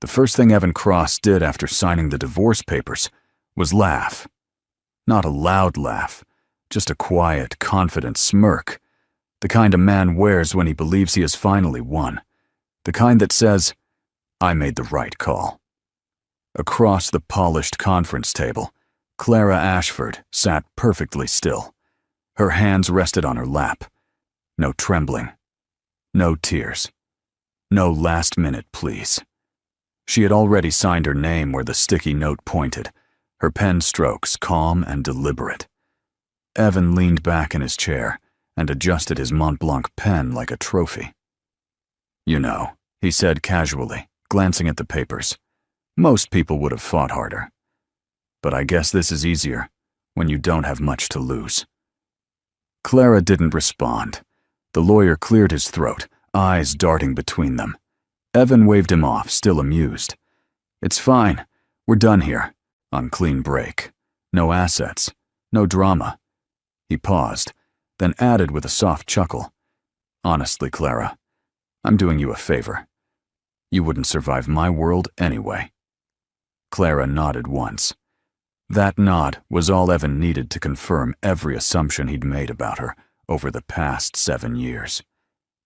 The first thing Evan Cross did after signing the divorce papers was laugh. Not a loud laugh, just a quiet, confident smirk. The kind a man wears when he believes he has finally won. The kind that says, "I made the right call." Across the polished conference table, Clara Ashford sat perfectly still. Her hands rested on her lap. No trembling. No tears. No last-minute pleas. She had already signed her name where the sticky note pointed, her pen strokes calm and deliberate. Evan leaned back in his chair and adjusted his Mont Blanc pen like a trophy. "You know," he said casually, glancing at the papers, "most people would have fought harder. But I guess this is easier when you don't have much to lose." Clara didn't respond. The lawyer cleared his throat, eyes darting between them. Evan waved him off, still amused. "It's fine. We're done here. On clean break. No assets. No drama." He paused, then added with a soft chuckle, "Honestly, Clara, I'm doing you a favor. You wouldn't survive my world anyway." Clara nodded once. That nod was all Evan needed to confirm every assumption he'd made about her over the past 7 years.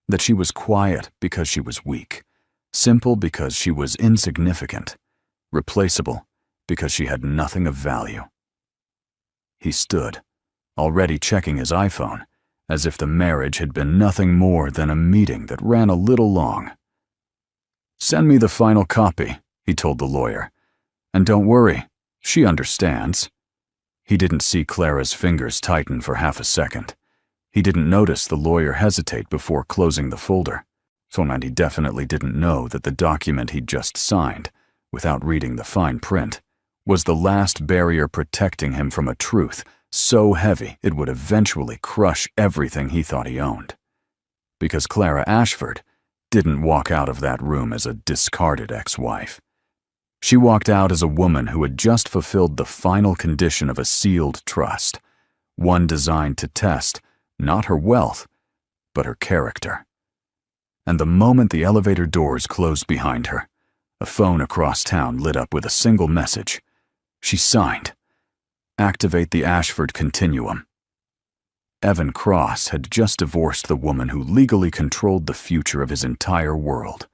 That she was quiet because she was weak, simple because she was insignificant, replaceable because she had nothing of value. He stood, already checking his iPhone, as if the marriage had been nothing more than a meeting that ran a little long. "Send me the final copy," he told the lawyer. "And don't worry, she understands." He didn't see Clara's fingers tighten for half a second. He didn't notice the lawyer hesitate before closing the folder. And he definitely didn't know that the document he'd just signed, without reading the fine print, was the last barrier protecting him from a truth so heavy it would eventually crush everything he thought he owned. Because Clara Ashford didn't walk out of that room as a discarded ex-wife. She walked out as a woman who had just fulfilled the final condition of a sealed trust, one designed to test not her wealth, but her character. And the moment the elevator doors closed behind her, a phone across town lit up with a single message. She signed, "Activate the Ashford Continuum." Evan Cross had just divorced the woman who legally controlled the future of his entire world,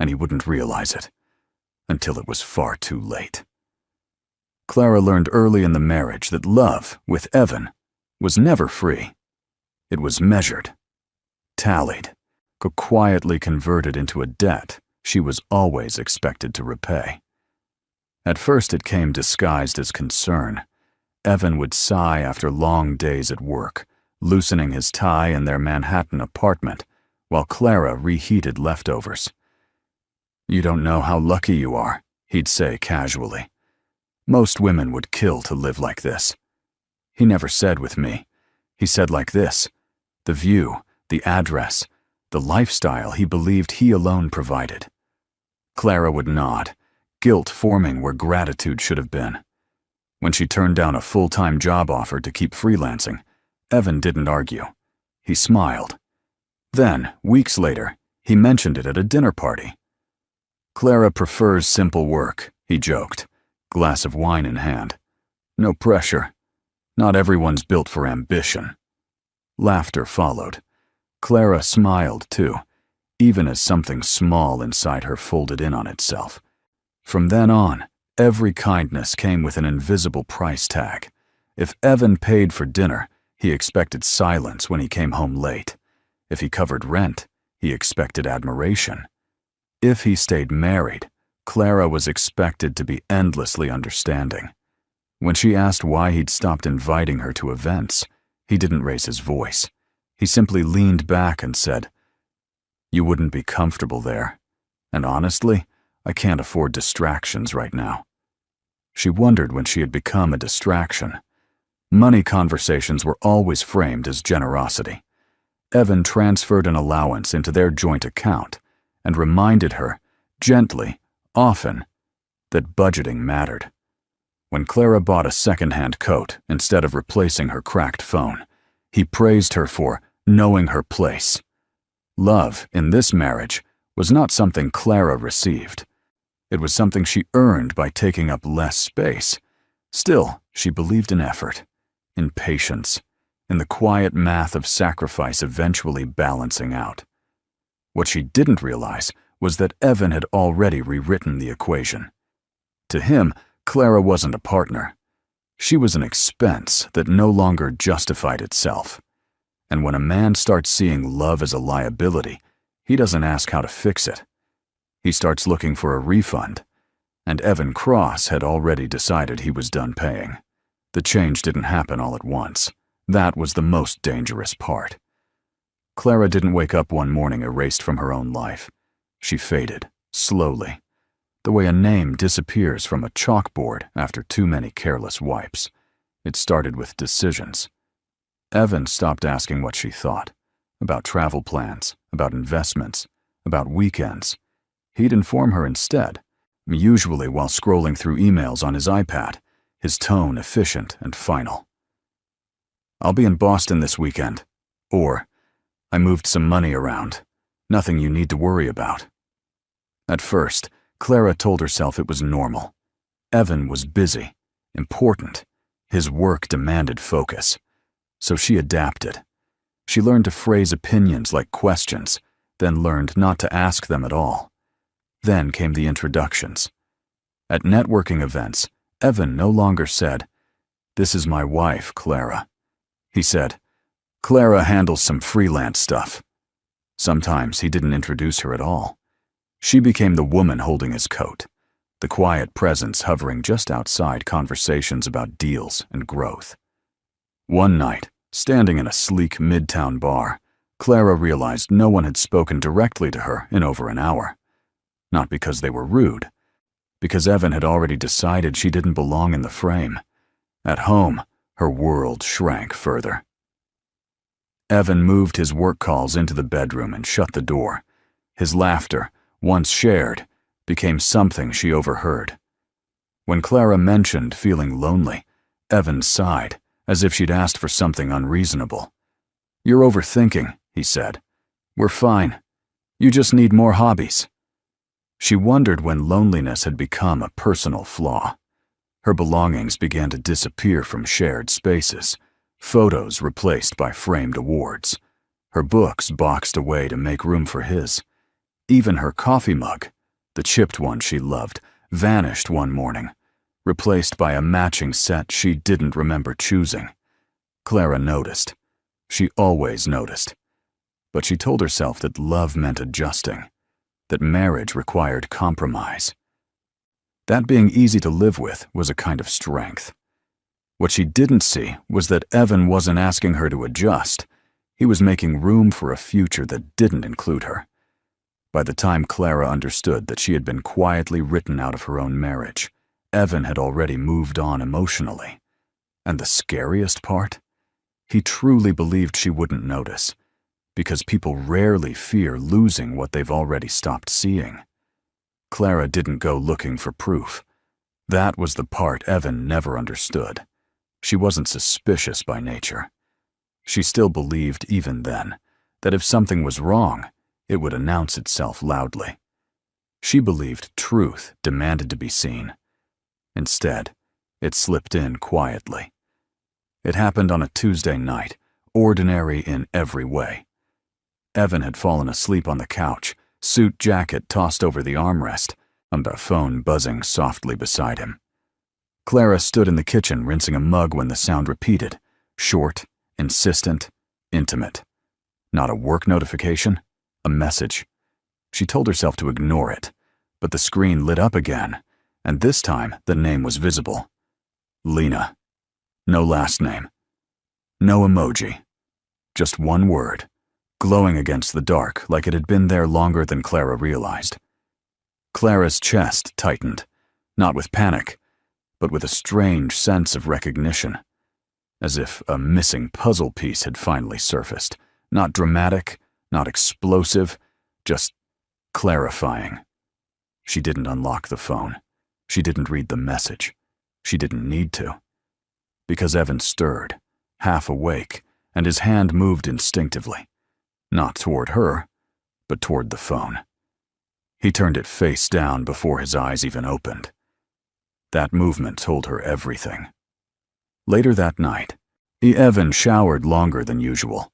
and he wouldn't realize it until it was far too late. Clara learned early in the marriage that love, with Evan, was never free. It was measured, tallied, quietly converted into a debt she was always expected to repay. At first it came disguised as concern. Evan would sigh after long days at work, loosening his tie in their Manhattan apartment, while Clara reheated leftovers. "You don't know how lucky you are," he'd say casually. "Most women would kill to live like this." He never said with me. He said like this: the view, the address, the lifestyle he believed he alone provided. Clara would nod, guilt forming where gratitude should have been. When she turned down a full-time job offer to keep freelancing, Evan didn't argue. He smiled. Then, weeks later, he mentioned it at a dinner party. "Clara prefers simple work," he joked, glass of wine in hand. "No pressure. Not everyone's built for ambition." Laughter followed. Clara smiled too, even as something small inside her folded in on itself. From then on, every kindness came with an invisible price tag. If Evan paid for dinner, he expected silence when he came home late. If he covered rent, he expected admiration. If he stayed married, Clara was expected to be endlessly understanding. When she asked why he'd stopped inviting her to events, he didn't raise his voice. He simply leaned back and said, "You wouldn't be comfortable there. And honestly, I can't afford distractions right now." She wondered when she had become a distraction. Money conversations were always framed as generosity. Evan transferred an allowance into their joint account and reminded her, gently, often, that budgeting mattered. When Clara bought a second-hand coat instead of replacing her cracked phone, he praised her for knowing her place. Love, in this marriage, was not something Clara received. It was something she earned by taking up less space. Still, she believed in effort, in patience, in the quiet math of sacrifice eventually balancing out. What she didn't realize was that Evan had already rewritten the equation. To him, Clara wasn't a partner. She was an expense that no longer justified itself. And when a man starts seeing love as a liability, he doesn't ask how to fix it. He starts looking for a refund. And Evan Cross had already decided he was done paying. The change didn't happen all at once. That was the most dangerous part. Clara didn't wake up one morning erased from her own life. She faded, slowly, the way a name disappears from a chalkboard after too many careless wipes. It started with decisions. Evan stopped asking what she thought, about travel plans, about investments, about weekends. He'd inform her instead, usually while scrolling through emails on his iPad, his tone efficient and final. "I'll be in Boston this weekend," or, "I moved some money around. Nothing you need to worry about." At first, Clara told herself it was normal. Evan was busy, important. His work demanded focus. So she adapted. She learned to phrase opinions like questions, then learned not to ask them at all. Then came the introductions. At networking events, Evan no longer said, "This is my wife, Clara." He said, "Clara handles some freelance stuff." Sometimes he didn't introduce her at all. She became the woman holding his coat, the quiet presence hovering just outside conversations about deals and growth. One night, standing in a sleek midtown bar, Clara realized no one had spoken directly to her in over an hour. Not because they were rude, because Evan had already decided she didn't belong in the frame. At home, her world shrank further. Evan moved his work calls into the bedroom and shut the door. His laughter, once shared, became something she overheard. When Clara mentioned feeling lonely, Evan sighed, as if she'd asked for something unreasonable. "You're overthinking," he said. "We're fine. You just need more hobbies." She wondered when loneliness had become a personal flaw. Her belongings began to disappear from shared spaces, photos replaced by framed awards, her books boxed away to make room for his. Even her coffee mug, the chipped one she loved, vanished one morning, replaced by a matching set she didn't remember choosing. Clara noticed. She always noticed. But she told herself that love meant adjusting, that marriage required compromise. That being easy to live with was a kind of strength. What she didn't see was that Evan wasn't asking her to adjust. He was making room for a future that didn't include her. By the time Clara understood that she had been quietly written out of her own marriage, Evan had already moved on emotionally. And the scariest part? He truly believed she wouldn't notice, because people rarely fear losing what they've already stopped seeing. Clara didn't go looking for proof. That was the part Evan never understood. She wasn't suspicious by nature. She still believed, even then, that if something was wrong, it would announce itself loudly. She believed truth demanded to be seen. Instead, it slipped in quietly. It happened on a Tuesday night, ordinary in every way. Evan had fallen asleep on the couch, suit jacket tossed over the armrest, and a phone buzzing softly beside him. Clara stood in the kitchen rinsing a mug when the sound repeated, short, insistent, intimate. Not a work notification, a message. She told herself to ignore it, but the screen lit up again, and this time the name was visible. Lena. No last name. No emoji. Just one word, glowing against the dark like it had been there longer than Clara realized. Clara's chest tightened, not with panic, but with a strange sense of recognition, as if a missing puzzle piece had finally surfaced, not dramatic, not explosive, just clarifying. She didn't unlock the phone. She didn't read the message. She didn't need to. Because Evan stirred, half awake, and his hand moved instinctively, not toward her, but toward the phone. He turned it face down before his eyes even opened. That movement told her everything. Later that night, Evan showered longer than usual.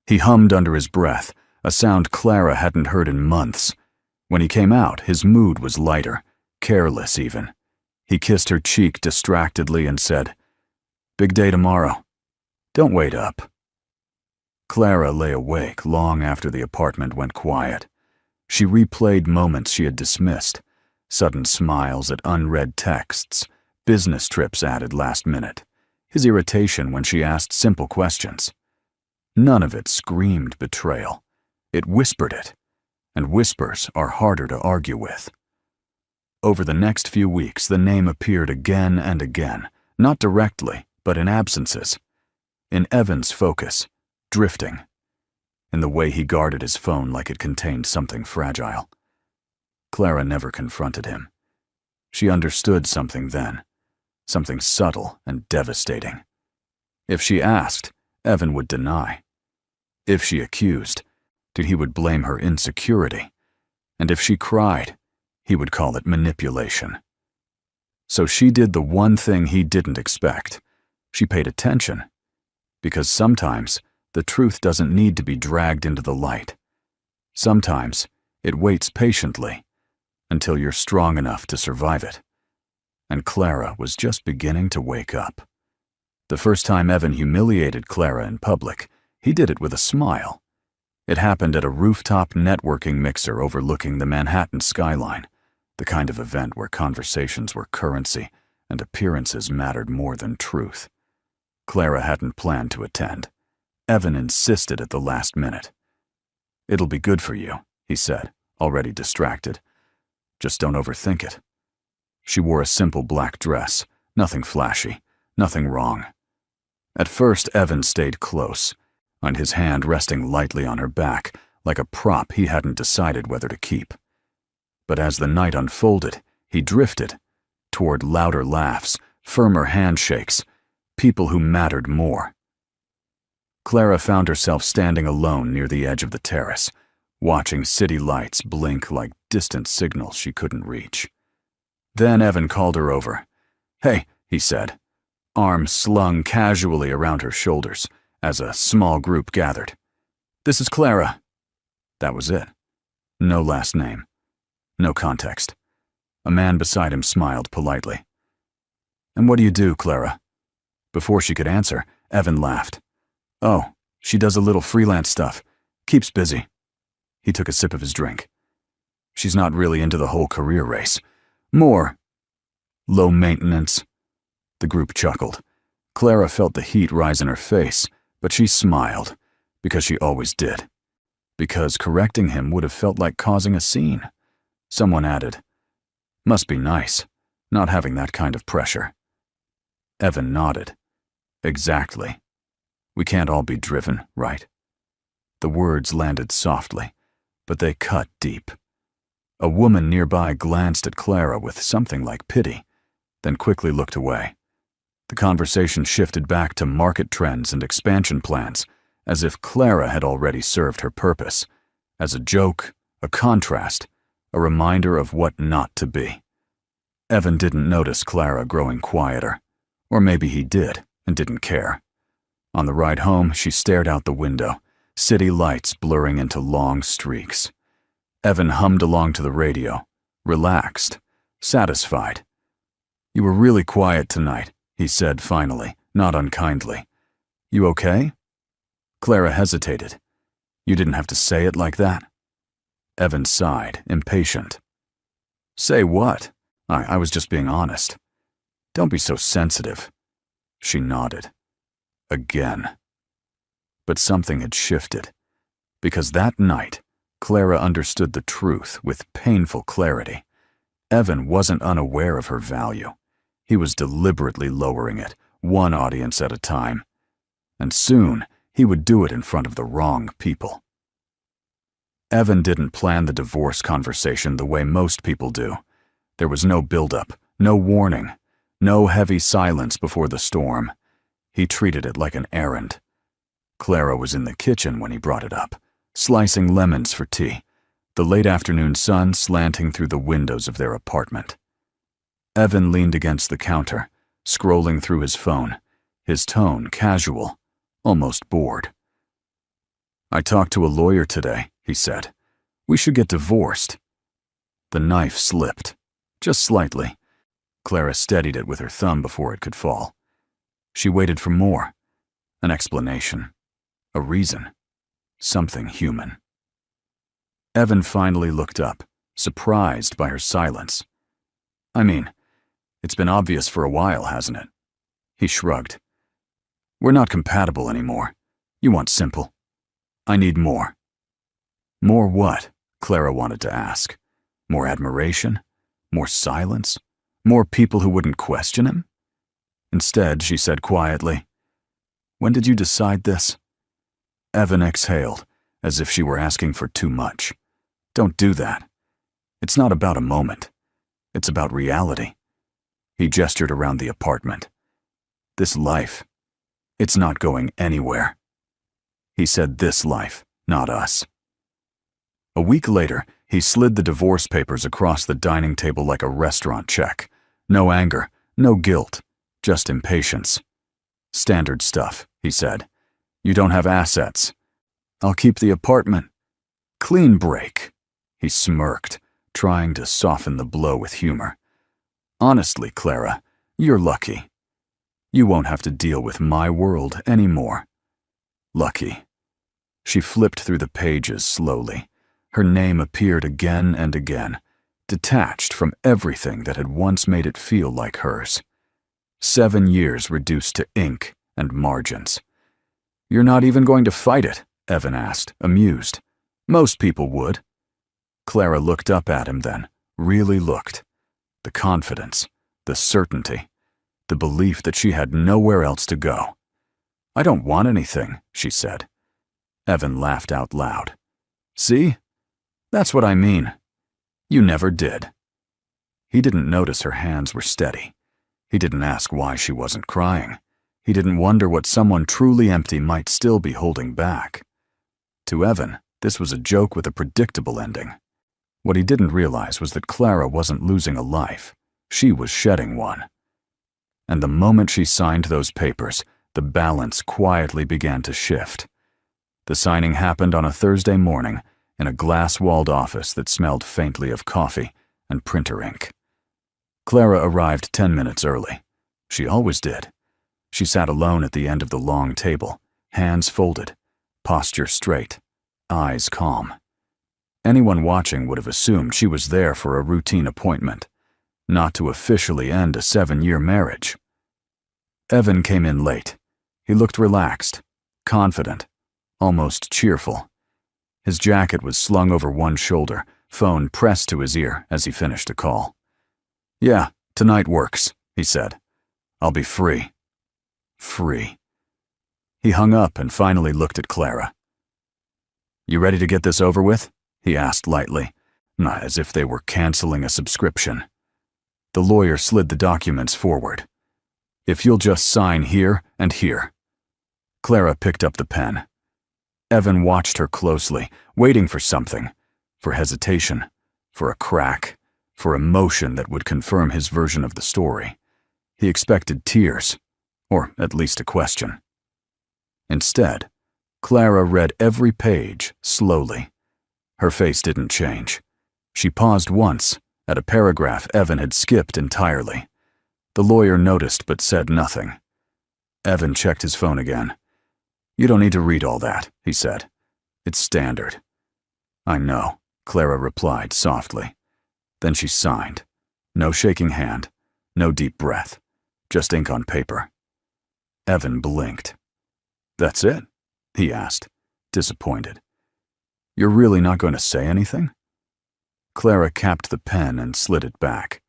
He hummed under his breath, a sound Clara hadn't heard in months. When he came out, his mood was lighter, careless even. He kissed her cheek distractedly and said, "Big day tomorrow. Don't wait up." Clara lay awake long after the apartment went quiet. She replayed moments she had dismissed, sudden smiles at unread texts, business trips added last minute, his irritation when she asked simple questions. None of it screamed betrayal. It whispered it, and whispers are harder to argue with. Over the next few weeks, the name appeared again and again, not directly, but in absences. In Evan's focus, drifting. In the way he guarded his phone like it contained something fragile. Clara never confronted him. She understood something then, something subtle and devastating. If she asked, Evan would deny. If she accused, he would blame her insecurity. And if she cried, he would call it manipulation. So she did the one thing he didn't expect. She paid attention. Because sometimes, the truth doesn't need to be dragged into the light. Sometimes, it waits patiently until you're strong enough to survive it. And Clara was just beginning to wake up. The first time Evan humiliated Clara in public, he did it with a smile. It happened at a rooftop networking mixer overlooking the Manhattan skyline, the kind of event where conversations were currency and appearances mattered more than truth. Clara hadn't planned to attend. Evan insisted at the last minute. "It'll be good for you," he said, already distracted. "Just don't overthink it." She wore a simple black dress, nothing flashy, nothing wrong. At first, Evan stayed close, on his hand resting lightly on her back, like a prop he hadn't decided whether to keep. But as the night unfolded, he drifted, toward louder laughs, firmer handshakes, people who mattered more. Clara found herself standing alone near the edge of the terrace, watching city lights blink like distant signals she couldn't reach. Then Evan called her over. "Hey," he said, arms slung casually around her shoulders as a small group gathered. "This is Clara." That was it. No last name. No context. A man beside him smiled politely. "And what do you do, Clara?" Before she could answer, Evan laughed. "Oh, she does a little freelance stuff. Keeps busy." He took a sip of his drink. "She's not really into the whole career race. More low maintenance." The group chuckled. Clara felt the heat rise in her face, but she smiled, because she always did. Because correcting him would have felt like causing a scene. Someone added, "Must be nice, not having that kind of pressure." Evan nodded. "Exactly. We can't all be driven, right?" The words landed softly, but they cut deep. A woman nearby glanced at Clara with something like pity, then quickly looked away. The conversation shifted back to market trends and expansion plans, as if Clara had already served her purpose, as a joke, a contrast, a reminder of what not to be. Evan didn't notice Clara growing quieter, or maybe he did and didn't care. On the ride home, she stared out the window, city lights blurring into long streaks. Evan hummed along to the radio, relaxed, satisfied. "You were really quiet tonight," he said finally, not unkindly. "You okay?" Clara hesitated. "You didn't have to say it like that." Evan sighed, impatient. "Say what? I was just being honest." "Don't be so sensitive." She nodded. Again. But something had shifted, because that night, Clara understood the truth with painful clarity. Evan wasn't unaware of her value. He was deliberately lowering it, one audience at a time. And soon, he would do it in front of the wrong people. Evan didn't plan the divorce conversation the way most people do. There was no build-up, no warning, no heavy silence before the storm. He treated it like an errand. Clara was in the kitchen when he brought it up, slicing lemons for tea, the late afternoon sun slanting through the windows of their apartment. Evan leaned against the counter, scrolling through his phone, his tone casual, almost bored. "I talked to a lawyer today," he said. "We should get divorced." The knife slipped, just slightly. Clara steadied it with her thumb before it could fall. She waited for more. An explanation. A reason. Something human. Evan finally looked up, surprised by her silence. "I mean, it's been obvious for a while, hasn't it?" He shrugged. "We're not compatible anymore. You want simple. I need more." More what? Clara wanted to ask. More admiration? More silence? More people who wouldn't question him? Instead, she said quietly, "When did you decide this?" Evan exhaled, as if she were asking for too much. "Don't do that. It's not about a moment. It's about reality." He gestured around the apartment. "This life, it's not going anywhere." He said this life, not us. A week later, he slid the divorce papers across the dining table like a restaurant check. No anger, no guilt, just impatience. "Standard stuff," he said. "You don't have assets. I'll keep the apartment." "Clean break." He smirked, trying to soften the blow with humor. "Honestly, Clara, you're lucky. You won't have to deal with my world anymore." Lucky. She flipped through the pages slowly. Her name appeared again and again, detached from everything that had once made it feel like hers. 7 years reduced to ink and margins. "You're not even going to fight it?" Evan asked, amused. "Most people would." Clara looked up at him then, really looked. The confidence, the certainty, the belief that she had nowhere else to go. "I don't want anything," she said. Evan laughed out loud. "See? That's what I mean. You never did." He didn't notice her hands were steady. He didn't ask why she wasn't crying. He didn't wonder what someone truly empty might still be holding back. To Evan, this was a joke with a predictable ending. What he didn't realize was that Clara wasn't losing a life. She was shedding one. And the moment she signed those papers, the balance quietly began to shift. The signing happened on a Thursday morning in a glass-walled office that smelled faintly of coffee and printer ink. Clara arrived 10 minutes early. She always did. She sat alone at the end of the long table, hands folded, posture straight, eyes calm. Anyone watching would have assumed she was there for a routine appointment, not to officially end a 7-year marriage. Evan came in late. He looked relaxed, confident, almost cheerful. His jacket was slung over one shoulder, phone pressed to his ear as he finished a call. "Yeah, tonight works," he said. "I'll be free." Free. He hung up and finally looked at Clara. "You ready to get this over with?" he asked lightly, not as if they were canceling a subscription. The lawyer slid the documents forward. "If you'll just sign here and here." Clara picked up the pen. Evan watched her closely, waiting for something, for hesitation, for a crack, for emotion that would confirm his version of the story. He expected tears, or at least a question. Instead, Clara read every page slowly. Her face didn't change. She paused once, at a paragraph Evan had skipped entirely. The lawyer noticed but said nothing. Evan checked his phone again. "You don't need to read all that," he said. "It's standard." "I know," Clara replied softly. Then she signed. No shaking hand, no deep breath, just ink on paper. Evan blinked. "That's it?" he asked, disappointed. "You're really not going to say anything?" Clara capped the pen and slid it back.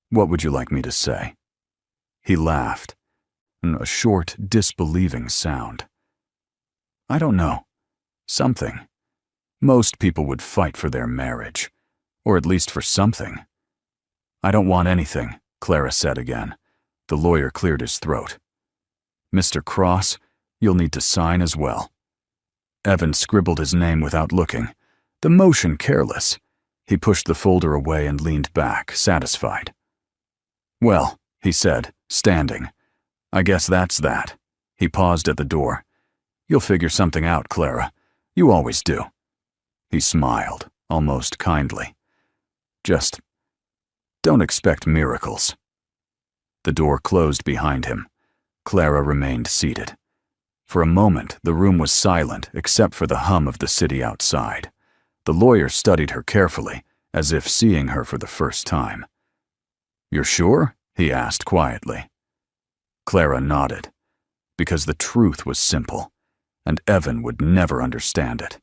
"What would you like me to say?" He laughed, a short, disbelieving sound. "I don't know. Something. Most people would fight for their marriage, or at least for something." "I don't want anything," Clara said again. The lawyer cleared his throat. "Mr. Cross, you'll need to sign as well." Evan scribbled his name without looking. the motion careless. He pushed the folder away and leaned back, satisfied. "Well," he said, standing. "I guess that's that." He paused at the door. "You'll figure something out, Clara. You always do." He smiled, almost kindly. "Just don't expect miracles." The door closed behind him. Clara remained seated. For a moment, the room was silent except for the hum of the city outside. The lawyer studied her carefully, as if seeing her for the first time. "You're sure?" he asked quietly. Clara nodded, because the truth was simple, and Evan would never understand it.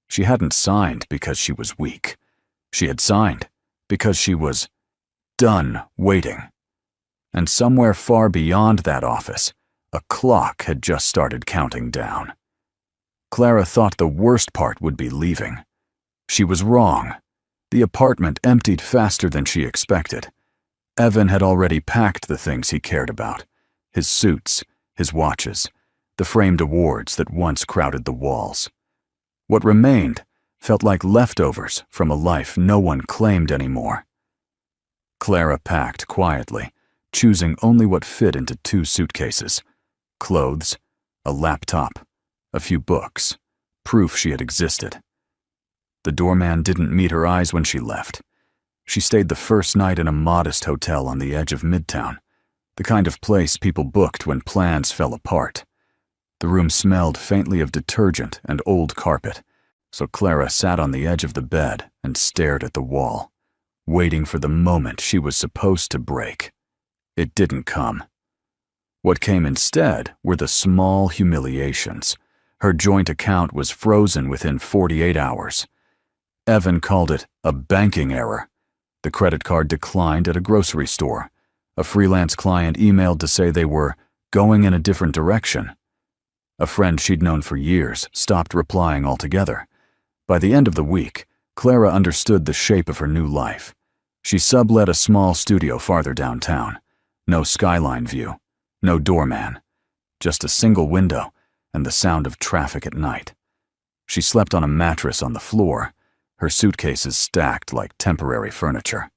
She hadn't signed because she was weak. She had signed because she was done waiting. And somewhere far beyond that office, a clock had just started counting down. Clara thought the worst part would be leaving. She was wrong. The apartment emptied faster than she expected. Evan had already packed the things he cared about: his suits, his watches, the framed awards that once crowded the walls. What remained felt like leftovers from a life no one claimed anymore. Clara packed quietly, choosing only what fit into 2 suitcases: clothes, a laptop, a few books, proof she had existed. The doorman didn't meet her eyes when she left. She stayed the first night in a modest hotel on the edge of Midtown, the kind of place people booked when plans fell apart. The room smelled faintly of detergent and old carpet, so Clara sat on the edge of the bed and stared at the wall, waiting for the moment she was supposed to break. It didn't come. What came instead were the small humiliations. Her joint account was frozen within 48 hours. Evan called it a banking error. The credit card declined at a grocery store. A freelance client emailed to say they were going in a different direction. A friend she'd known for years stopped replying altogether. By the end of the week, Clara understood the shape of her new life. She sublet a small studio farther downtown. No skyline view, no doorman, just a single window and the sound of traffic at night. She slept on a mattress on the floor, her suitcases stacked like temporary furniture.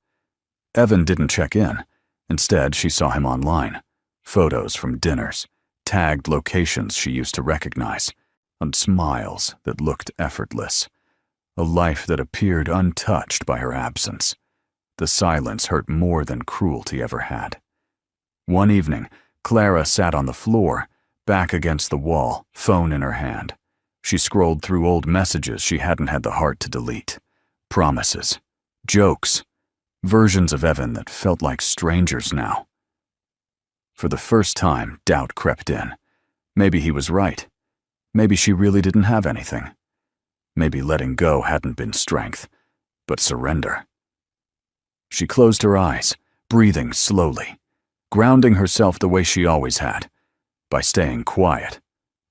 Evan didn't check in. Instead, she saw him online. Photos from dinners, tagged locations she used to recognize, and smiles that looked effortless. A life that appeared untouched by her absence. The silence hurt more than cruelty ever had. One evening, Clara sat on the floor, back against the wall, phone in her hand. She scrolled through old messages she hadn't had the heart to delete. Promises, jokes, versions of Evan that felt like strangers now. For the first time, doubt crept in. Maybe he was right. Maybe she really didn't have anything. Maybe letting go hadn't been strength, but surrender. She closed her eyes, breathing slowly, grounding herself the way she always had, by staying quiet,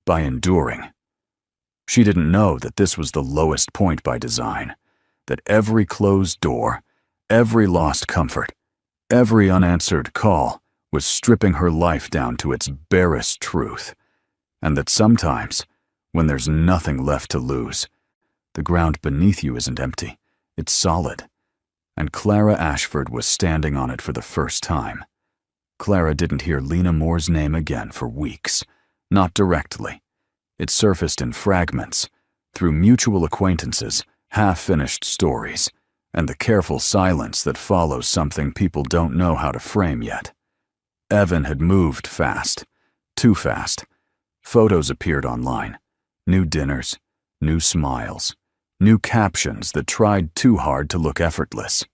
by enduring. She didn't know that this was the lowest point by design, that every closed door, every lost comfort, every unanswered call was stripping her life down to its barest truth, and that sometimes, when there's nothing left to lose, the ground beneath you isn't empty, it's solid. And Clara Ashford was standing on it for the first time. Clara didn't hear Lena Moore's name again for weeks, not directly. It surfaced in fragments, through mutual acquaintances, half-finished stories, and the careful silence that follows something people don't know how to frame yet. Evan had moved fast, too fast. Photos appeared online, new dinners, new smiles, new captions that tried too hard to look effortless.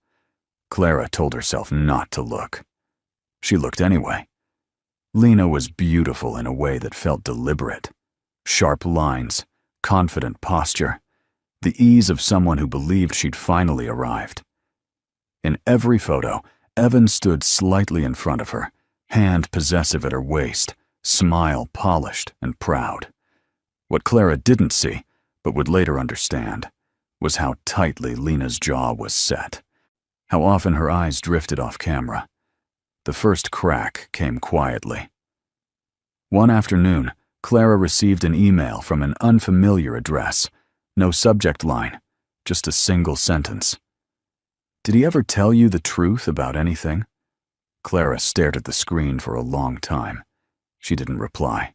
Clara told herself not to look. She looked anyway. Lena was beautiful in a way that felt deliberate. Sharp lines, confident posture, the ease of someone who believed she'd finally arrived. In every photo, Evan stood slightly in front of her, hand possessive at her waist, smile polished and proud. What Clara didn't see, but would later understand, was how tightly Lena's jaw was set, how often her eyes drifted off camera. The first crack came quietly. One afternoon, Clara received an email from an unfamiliar address. No subject line, just a single sentence. Did he ever tell you the truth about anything? Clara stared at the screen for a long time. She didn't reply.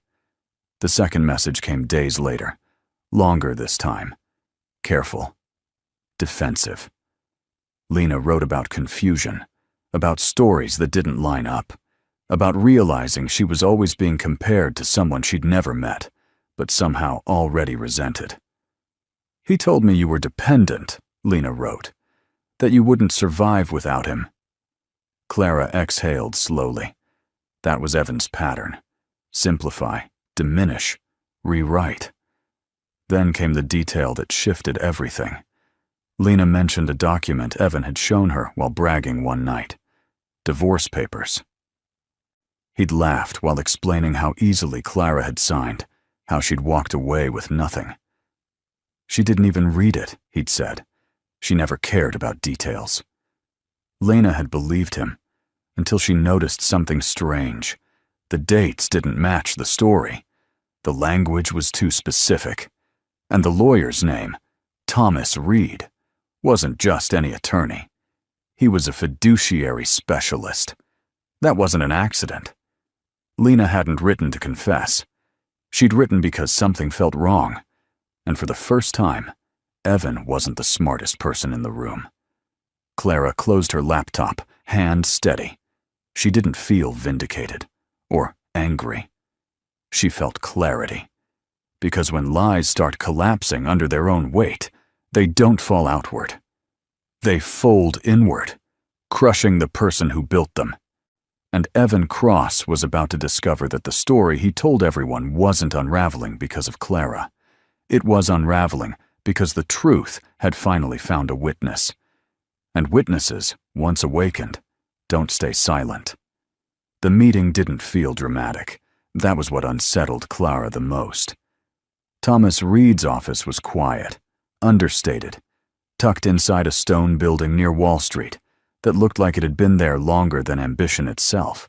The second message came days later, longer this time. Careful. Defensive. Lena wrote about confusion, about stories that didn't line up, about realizing she was always being compared to someone she'd never met, but somehow already resented. He told me you were dependent, Lena wrote, that you wouldn't survive without him. Clara exhaled slowly. That was Evan's pattern. Simplify, diminish, rewrite. Then came the detail that shifted everything. Lena mentioned a document Evan had shown her while bragging one night. Divorce papers. He'd laughed while explaining how easily Clara had signed, how she'd walked away with nothing. She didn't even read it, he'd said. She never cared about details. Lena had believed him, until she noticed something strange. The dates didn't match the story. The language was too specific. And the lawyer's name, Thomas Reed, wasn't just any attorney. He was a fiduciary specialist. That wasn't an accident. Lena hadn't written to confess. She'd written because something felt wrong. And for the first time, Evan wasn't the smartest person in the room. Clara closed her laptop, hand steady. She didn't feel vindicated or angry. She felt clarity. Because when lies start collapsing under their own weight, they don't fall outward. They fold inward, crushing the person who built them. And Evan Cross was about to discover that the story he told everyone wasn't unraveling because of Clara. It was unraveling because the truth had finally found a witness. And witnesses, once awakened, don't stay silent. The meeting didn't feel dramatic. That was what unsettled Clara the most. Thomas Reed's office was quiet, understated, tucked inside a stone building near Wall Street that looked like it had been there longer than ambition itself.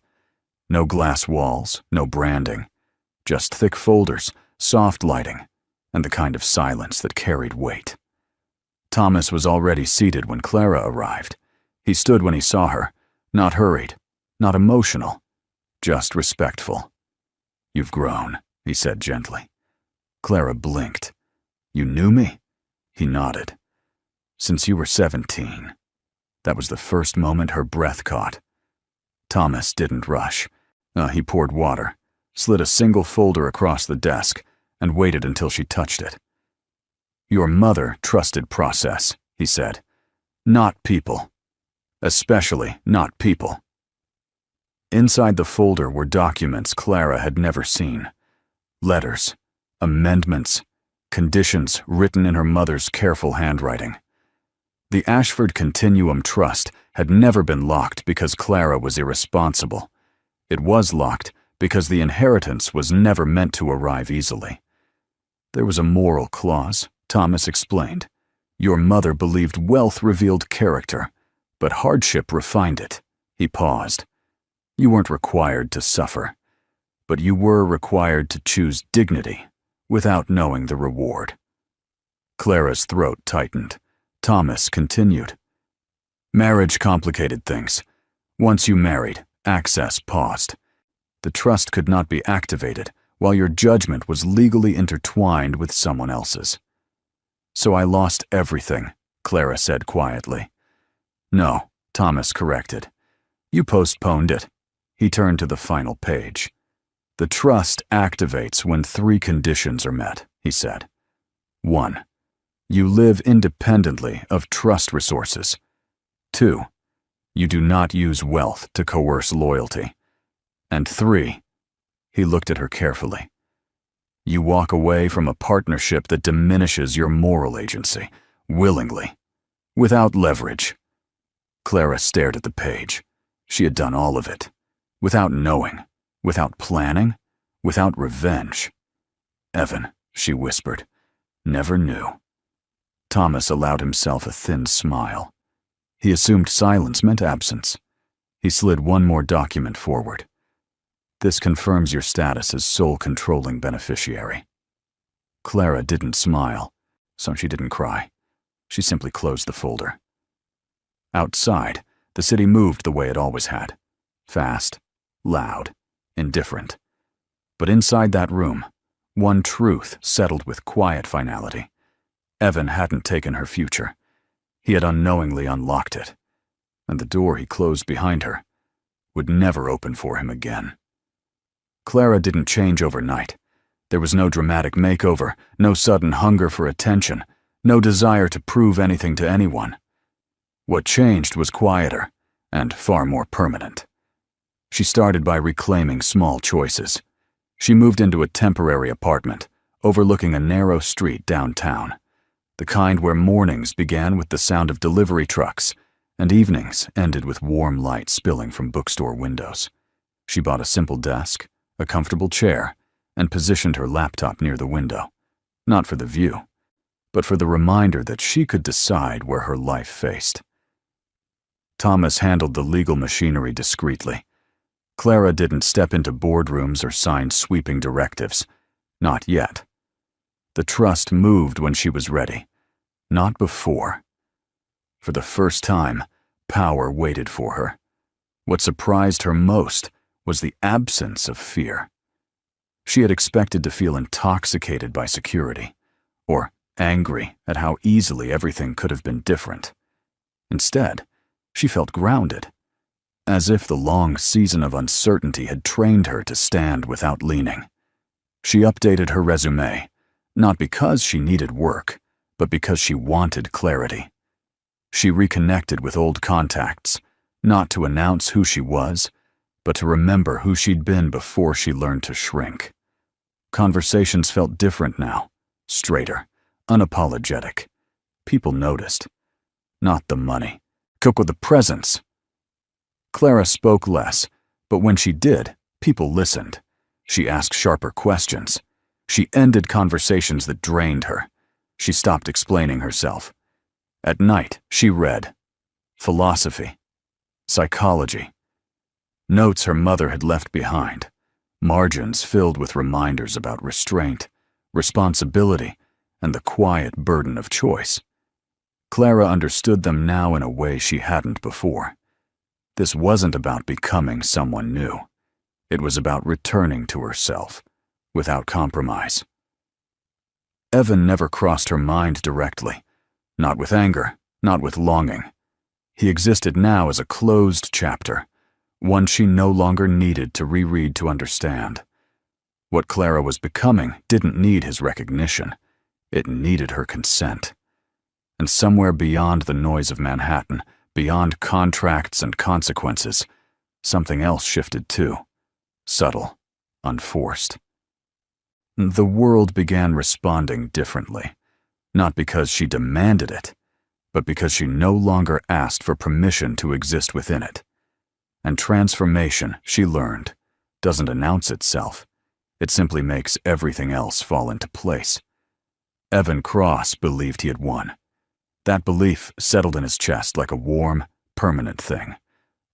No glass walls, no branding, just thick folders, soft lighting, and the kind of silence that carried weight. Thomas was already seated when Clara arrived. He stood when he saw her, not hurried, not emotional, just respectful. "You've grown," he said gently. Clara blinked. "You knew me?" He nodded. "Since you were 17. That was the first moment her breath caught. Thomas didn't rush. He poured water, slid a single folder across the desk, and waited until she touched it. "Your mother trusted process," he said. "Not people. Especially not people." Inside the folder were documents Clara had never seen. Letters, amendments, conditions written in her mother's careful handwriting. The Ashford Continuum Trust had never been locked because Clara was irresponsible. It was locked because the inheritance was never meant to arrive easily. There was a moral clause, Thomas explained. Your mother believed wealth revealed character, but hardship refined it. He paused. You weren't required to suffer, but you were required to choose dignity without knowing the reward. Clara's throat tightened. Thomas continued. Marriage complicated things. Once you married, access paused. The trust could not be activated while your judgment was legally intertwined with someone else's. So I lost everything, Clara said quietly. No, Thomas corrected. You postponed it. He turned to the final page. The trust activates when 3 conditions are met, he said. 1. You live independently of trust resources. 2. You do not use wealth to coerce loyalty. And 3. He looked at her carefully. You walk away from a partnership that diminishes your moral agency, willingly, without leverage. Clara stared at the page. She had done all of it, without knowing, without planning, without revenge. Evan, she whispered, never knew. Thomas allowed himself a thin smile. He assumed silence meant absence. He slid one more document forward. This confirms your status as sole controlling beneficiary. Clara didn't smile, so she didn't cry. She simply closed the folder. Outside, the city moved the way it always had. Fast, loud, indifferent. But inside that room, one truth settled with quiet finality. Evan hadn't taken her future. He had unknowingly unlocked it, and the door he closed behind her would never open for him again. Clara didn't change overnight. There was no dramatic makeover, no sudden hunger for attention, no desire to prove anything to anyone. What changed was quieter and far more permanent. She started by reclaiming small choices. She moved into a temporary apartment overlooking a narrow street downtown, the kind where mornings began with the sound of delivery trucks and evenings ended with warm light spilling from bookstore windows. She bought a simple desk, a comfortable chair, and positioned her laptop near the window, not for the view, but for the reminder that she could decide where her life faced. Thomas handled the legal machinery discreetly. Clara didn't step into boardrooms or sign sweeping directives. Not yet. The trust moved when she was ready, not before. For the first time, power waited for her. What surprised her most was the absence of fear. She had expected to feel intoxicated by security, or angry at how easily everything could have been different. Instead, she felt grounded, as if the long season of uncertainty had trained her to stand without leaning. She updated her resume, not because she needed work, but because she wanted clarity. She reconnected with old contacts, not to announce who she was, but to remember who she'd been before she learned to shrink. Conversations felt different now, straighter, unapologetic. People noticed. Not the money. Cook with the presence. Clara spoke less, but when she did, people listened. She asked sharper questions. She ended conversations that drained her. She stopped explaining herself. At night, she read philosophy, psychology, notes her mother had left behind, margins filled with reminders about restraint, responsibility, and the quiet burden of choice. Clara understood them now in a way she hadn't before. This wasn't about becoming someone new. It was about returning to herself, without compromise. Evan never crossed her mind directly, not with anger, not with longing. He existed now as a closed chapter, one she no longer needed to reread to understand. What Clara was becoming didn't need his recognition. It needed her consent. And somewhere beyond the noise of Manhattan, beyond contracts and consequences, something else shifted too. Subtle, unforced. The world began responding differently, not because she demanded it, but because she no longer asked for permission to exist within it. And transformation, she learned, doesn't announce itself. It simply makes everything else fall into place. Evan Cross believed he had won. That belief settled in his chest like a warm, permanent thing.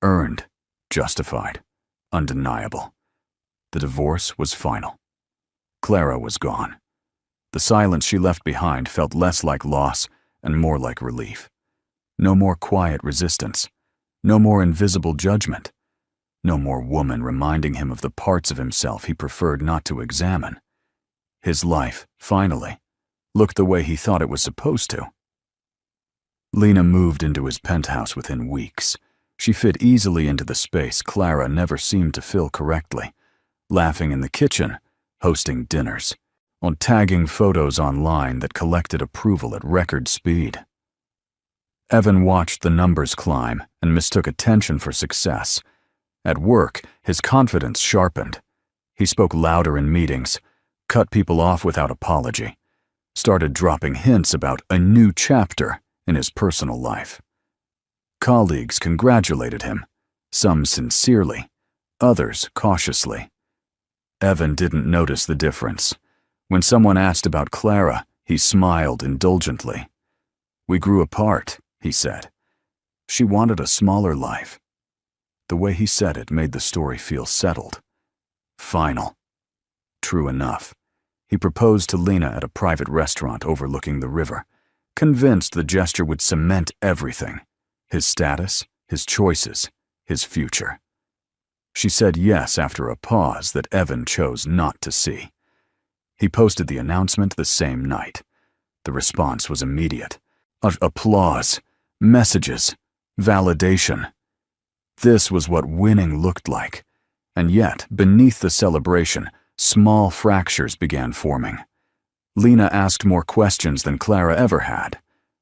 Earned, justified, undeniable. The divorce was final. Clara was gone. The silence she left behind felt less like loss and more like relief. No more quiet resistance. No more invisible judgment. No more woman reminding him of the parts of himself he preferred not to examine. His life, finally, looked the way he thought it was supposed to. Lena moved into his penthouse within weeks. She fit easily into the space Clara never seemed to fill correctly, laughing in the kitchen, hosting dinners, or tagging photos online that collected approval at record speed. Evan watched the numbers climb and mistook attention for success. At work, his confidence sharpened. He spoke louder in meetings, cut people off without apology, started dropping hints about a new chapter in his personal life. Colleagues congratulated him, some sincerely, others cautiously. Evan didn't notice the difference. When someone asked about Clara, he smiled indulgently. "We grew apart," he said. "She wanted a smaller life." The way he said it made the story feel settled. Final. True enough. He proposed to Lena at a private restaurant overlooking the river, convinced the gesture would cement everything: his status, his choices, his future. She said yes after a pause that Evan chose not to see. He posted the announcement the same night. The response was immediate. Applause, messages, validation. This was what winning looked like. And yet, beneath the celebration, small fractures began forming. Lena asked more questions than Clara ever had.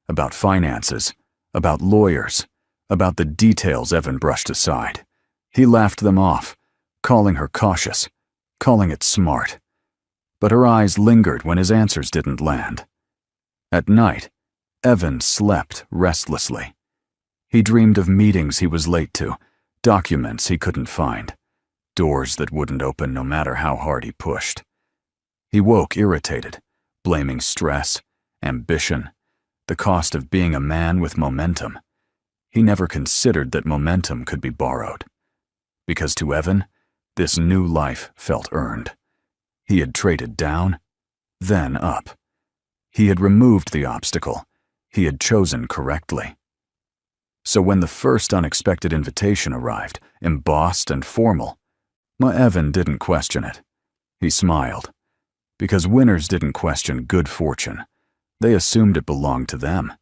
About finances, about lawyers, about the details Evan brushed aside. He laughed them off, calling her cautious, calling it smart. But her eyes lingered when his answers didn't land. At night, Evan slept restlessly. He dreamed of meetings he was late to, documents he couldn't find, doors that wouldn't open no matter how hard he pushed. He woke irritated, blaming stress, ambition, the cost of being a man with momentum. He never considered that momentum could be borrowed. Because to Evan, this new life felt earned. He had traded down, then up. He had removed the obstacle. He had chosen correctly. So when the first unexpected invitation arrived, embossed and formal, Evan didn't question it. He smiled. Because winners didn't question good fortune. They assumed it belonged to them.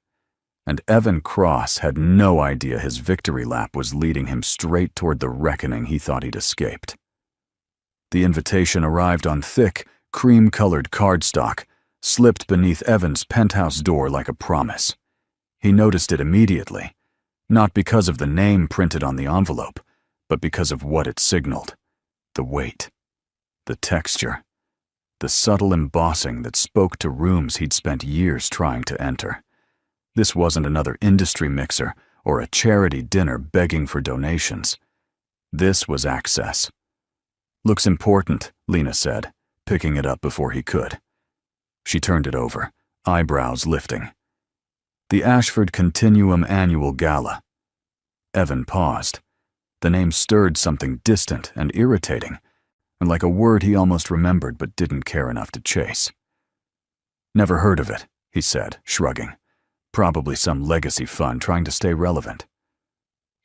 And Evan Cross had no idea his victory lap was leading him straight toward the reckoning he thought he'd escaped. The invitation arrived on thick, cream-colored cardstock, slipped beneath Evan's penthouse door like a promise. He noticed it immediately, not because of the name printed on the envelope, but because of what it signaled: the weight, the texture, the subtle embossing that spoke to rooms he'd spent years trying to enter. This wasn't another industry mixer or a charity dinner begging for donations. This was access. "Looks important," Lena said, picking it up before he could. She turned it over, eyebrows lifting. The Ashford Continuum Annual Gala. Evan paused. The name stirred something distant and irritating, and like a word he almost remembered but didn't care enough to chase. "Never heard of it," he said, shrugging. "Probably some legacy fund trying to stay relevant."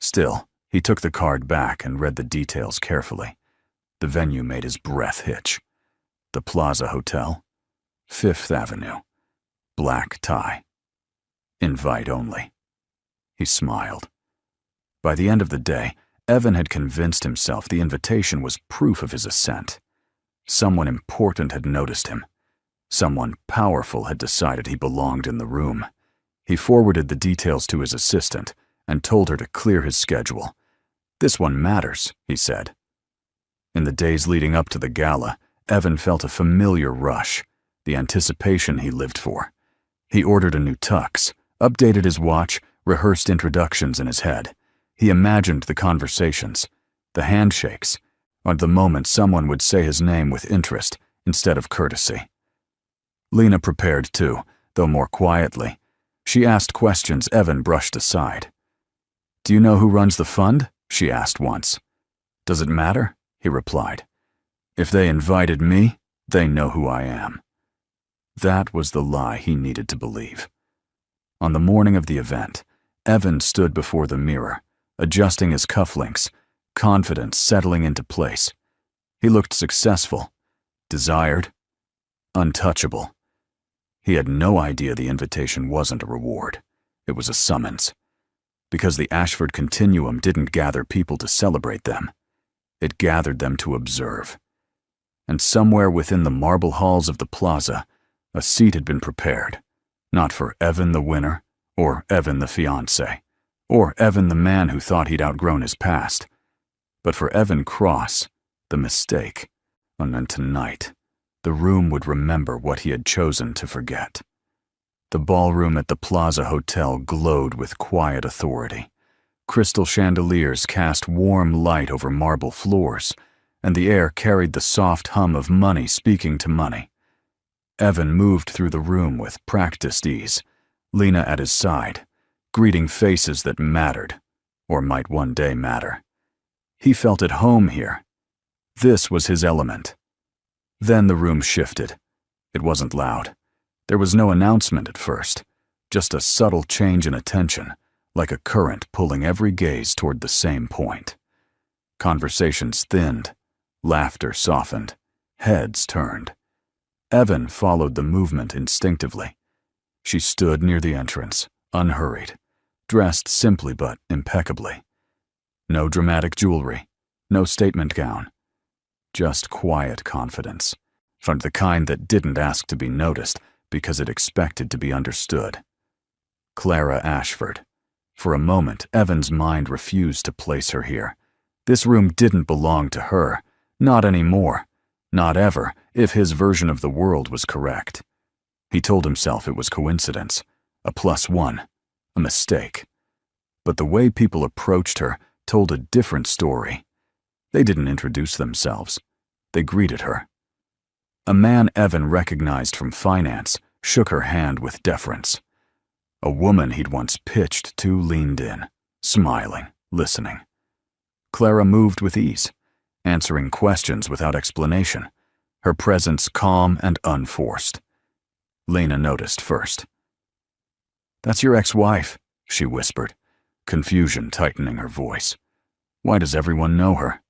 Still, he took the card back and read the details carefully. The venue made his breath hitch. The Plaza Hotel, 5th Avenue, black tie. Invite only. He smiled. By the end of the day, Evan had convinced himself the invitation was proof of his ascent. Someone important had noticed him. Someone powerful had decided he belonged in the room. He forwarded the details to his assistant and told her to clear his schedule. "This one matters," he said. In the days leading up to the gala, Evan felt a familiar rush, the anticipation he lived for. He ordered a new tux, updated his watch, rehearsed introductions in his head. He imagined the conversations, the handshakes, or the moment someone would say his name with interest instead of courtesy. Lena prepared too, though more quietly. She asked questions Evan brushed aside. "Do you know who runs the fund?" she asked once. "Does it matter?" he replied. "If they invited me, they know who I am." That was the lie he needed to believe. On the morning of the event, Evan stood before the mirror, adjusting his cufflinks, confidence settling into place. He looked successful, desired, untouchable. He had no idea the invitation wasn't a reward. It was a summons. Because the Ashford Continuum didn't gather people to celebrate them. It gathered them to observe. And somewhere within the marble halls of the plaza, a seat had been prepared, not for Evan the winner, or Evan the fiancé, or Evan the man who thought he'd outgrown his past, but for Evan Cross, the mistake. And then tonight, the room would remember what he had chosen to forget. The ballroom at the Plaza Hotel glowed with quiet authority. Crystal chandeliers cast warm light over marble floors, and the air carried the soft hum of money speaking to money. Evan moved through the room with practiced ease, Lena at his side, greeting faces that mattered, or might one day matter. He felt at home here. This was his element. Then the room shifted. It wasn't loud. There was no announcement at first. just a subtle change in attention, like a current pulling every gaze toward the same point. Conversations thinned, laughter softened, heads turned. Evan followed the movement instinctively. She stood near the entrance, unhurried, dressed simply but impeccably. No dramatic jewelry, no statement gown. Just quiet confidence, from the kind that didn't ask to be noticed because it expected to be understood. Clara Ashford. For a moment, Evan's mind refused to place her here. This room didn't belong to her, not anymore, not ever, if his version of the world was correct. He told himself it was coincidence, a +1, a mistake. But the way people approached her told a different story. They didn't introduce themselves. They greeted her. A man Evan recognized from finance shook her hand with deference. A woman he'd once pitched to leaned in, smiling, listening. Clara moved with ease, answering questions without explanation, her presence calm and unforced. Lena noticed first. "That's your ex-wife," she whispered, confusion tightening her voice. "Why does everyone know her?"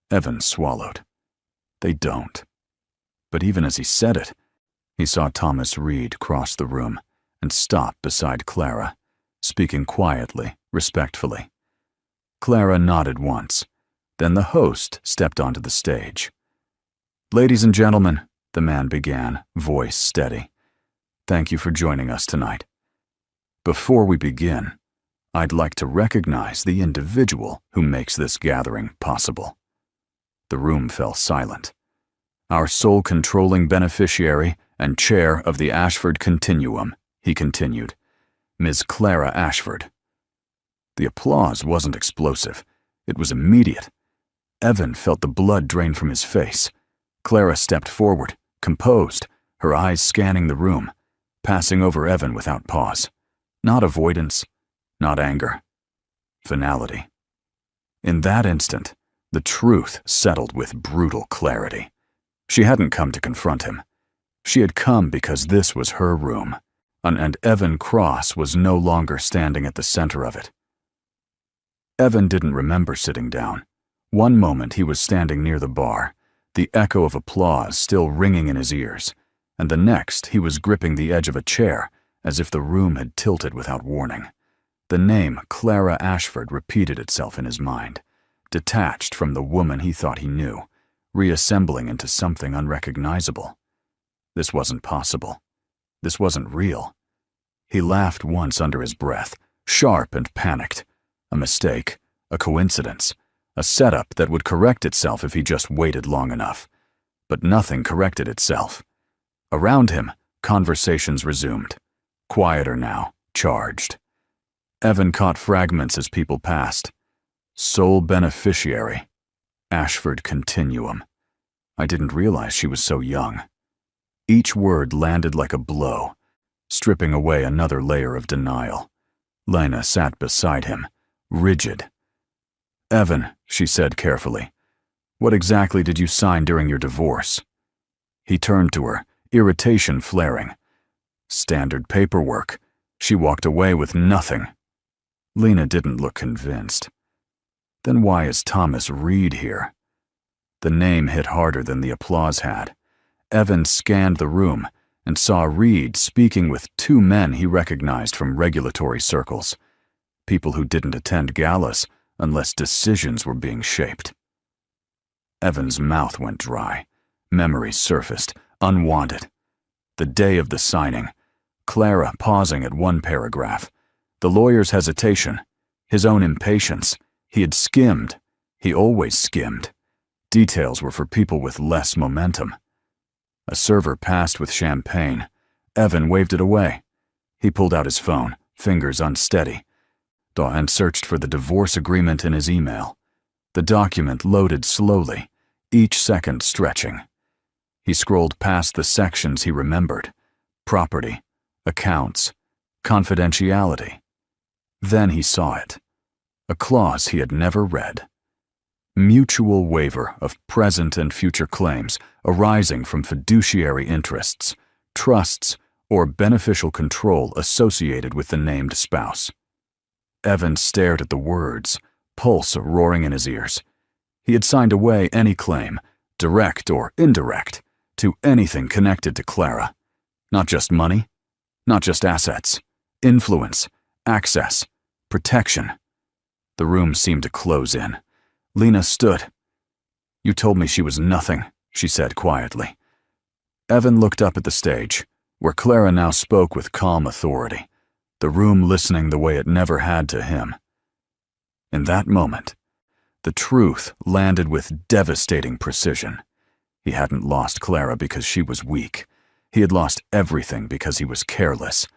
Evan swallowed. They don't. But even as he said it, he saw Thomas Reed cross the room and stop beside Clara, speaking quietly, respectfully. Clara nodded once. Then the host stepped onto the stage. "Ladies and gentlemen," the man began, voice steady, "thank you for joining us tonight. Before we begin, I'd like to recognize the individual who makes this gathering possible." The room fell silent. "Our sole controlling beneficiary and chair of the Ashford Continuum," he continued, "Ms. Clara Ashford." The applause wasn't explosive. It was immediate. Evan felt the blood drain from his face. Clara stepped forward, composed, her eyes scanning the room, passing over Evan without pause. Not avoidance, not anger. Finality. In that instant, the truth settled with brutal clarity. She hadn't come to confront him. She had come because this was her room, and Evan Cross was no longer standing at the center of it. Evan didn't remember sitting down. One moment he was standing near the bar, the echo of applause still ringing in his ears, and the next he was gripping the edge of a chair as if the room had tilted without warning. The name Clara Ashford repeated itself in his mind, detached from the woman he thought he knew, reassembling into something unrecognizable. This wasn't possible. This wasn't real. He laughed once under his breath, sharp and panicked. A mistake, a coincidence, a setup that would correct itself if he just waited long enough. But nothing corrected itself. Around him, conversations resumed. Quieter now, charged. Evan caught fragments as people passed. Sole beneficiary. Ashford Continuum. I didn't realize she was so young. Each word landed like a blow, stripping away another layer of denial. Lena sat beside him, rigid. "Evan," she said carefully, "what exactly did you sign during your divorce?" He turned to her, irritation flaring. "Standard paperwork." She walked away with nothing. Lena didn't look convinced. Then why is Thomas Reed here? The name hit harder than the applause had. Evan scanned the room and saw Reed speaking with two men he recognized from regulatory circles, people who didn't attend galas unless decisions were being shaped. Evan's mouth went dry. Memories surfaced, unwanted. The day of the signing, Clara pausing at one paragraph, the lawyer's hesitation, his own impatience. He had skimmed. He always skimmed. Details were for people with less momentum. A server passed with champagne. Evan waved it away. He pulled out his phone, fingers unsteady, and searched for the divorce agreement in his email. The document loaded slowly, each second stretching. He scrolled past the sections he remembered: property, accounts, confidentiality. Then he saw it. A clause he had never read. Mutual waiver of present and future claims arising from fiduciary interests, trusts, or beneficial control associated with the named spouse. Evan stared at the words, pulse roaring in his ears. He had signed away any claim, direct or indirect, to anything connected to Clara. Not just money, not just assets, influence, access, protection. The room seemed to close in. Lena stood. "You told me she was nothing," she said quietly. Evan looked up at the stage, where Clara now spoke with calm authority, the room listening the way it never had to him. In that moment, the truth landed with devastating precision. He hadn't lost Clara because she was weak. He had lost everything because he was careless,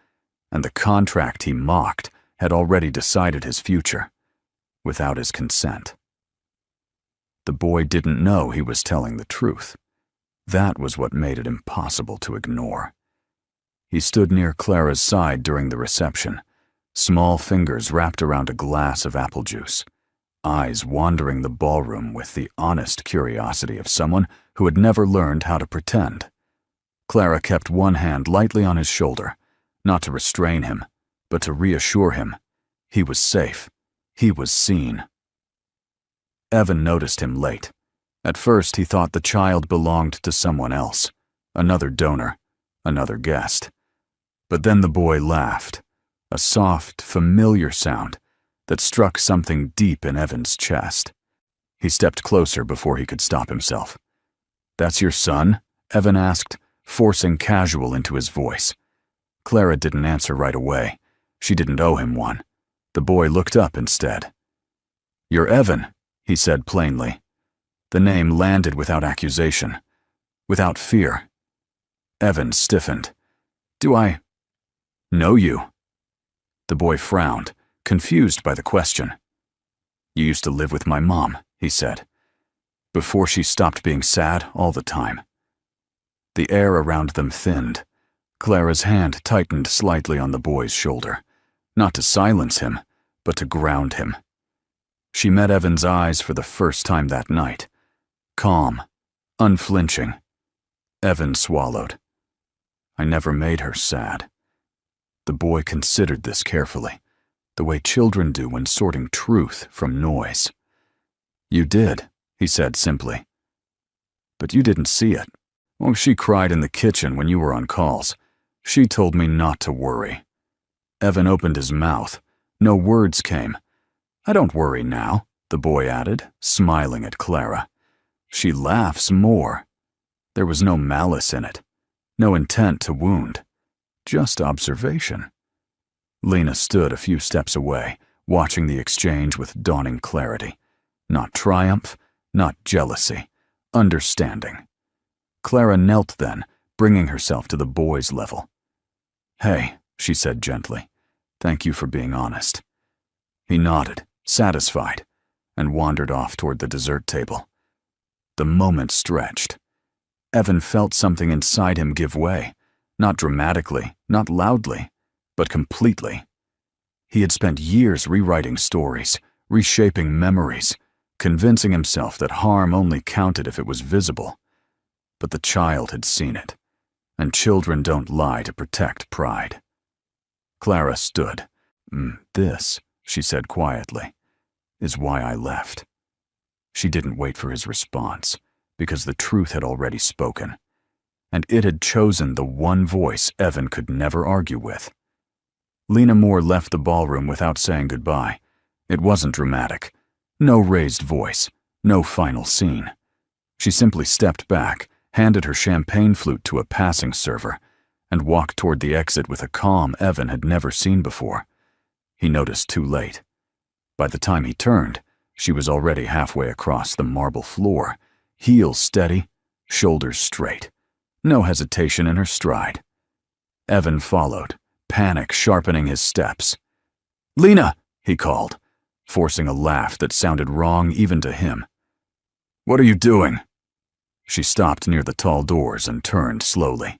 and the contract he mocked had already decided his future, without his consent. The boy didn't know he was telling the truth. That was what made it impossible to ignore. He stood near Clara's side during the reception, small fingers wrapped around a glass of apple juice, eyes wandering the ballroom with the honest curiosity of someone who had never learned how to pretend. Clara kept one hand lightly on his shoulder, not to restrain him, but to reassure him. He was safe. He was seen. Evan noticed him late. At first, he thought the child belonged to someone else, another donor, another guest. But then the boy laughed, a soft, familiar sound that struck something deep in Evan's chest. He stepped closer before he could stop himself. "That's your son?" Evan asked, forcing casual into his voice. Clara didn't answer right away. She didn't owe him one. The boy looked up instead. "You're Evan," he said plainly. The name landed without accusation, without fear. Evan stiffened. "Do I know you?" The boy frowned, confused by the question. "You used to live with my mom," he said, "before she stopped being sad all the time." The air around them thinned. Clara's hand tightened slightly on the boy's shoulder, not to silence him, but to ground him. She met Evan's eyes for the first time that night. Calm, unflinching. Evan swallowed. "I never made her sad." The boy considered this carefully, the way children do when sorting truth from noise. "You did," he said simply. "But you didn't see it. Oh, she cried in the kitchen when you were on calls. She told me not to worry." Evan opened his mouth. No words came. "I don't worry now," the boy added, smiling at Clara. "She laughs more." There was no malice in it, no intent to wound, just observation. Lena stood a few steps away, watching the exchange with dawning clarity. Not triumph, not jealousy, understanding. Clara knelt then, bringing herself to the boy's level. "Hey," she said gently, "thank you for being honest." He nodded, satisfied, and wandered off toward the dessert table. The moment stretched. Evan felt something inside him give way, not dramatically, not loudly, but completely. He had spent years rewriting stories, reshaping memories, convincing himself that harm only counted if it was visible. But the child had seen it, and children don't lie to protect pride. Clara stood. "This," she said quietly, "is why I left." She didn't wait for his response, because the truth had already spoken, and it had chosen the one voice Evan could never argue with. Lena Moore left the ballroom without saying goodbye. It wasn't dramatic. No raised voice, no final scene. She simply stepped back, handed her champagne flute to a passing server, and walked toward the exit with a calm Evan had never seen before. He noticed too late. By the time he turned, she was already halfway across the marble floor, heels steady, shoulders straight, no hesitation in her stride. Evan followed, panic sharpening his steps. "Lena!" he called, forcing a laugh that sounded wrong even to him. "What are you doing?" She stopped near the tall doors and turned slowly.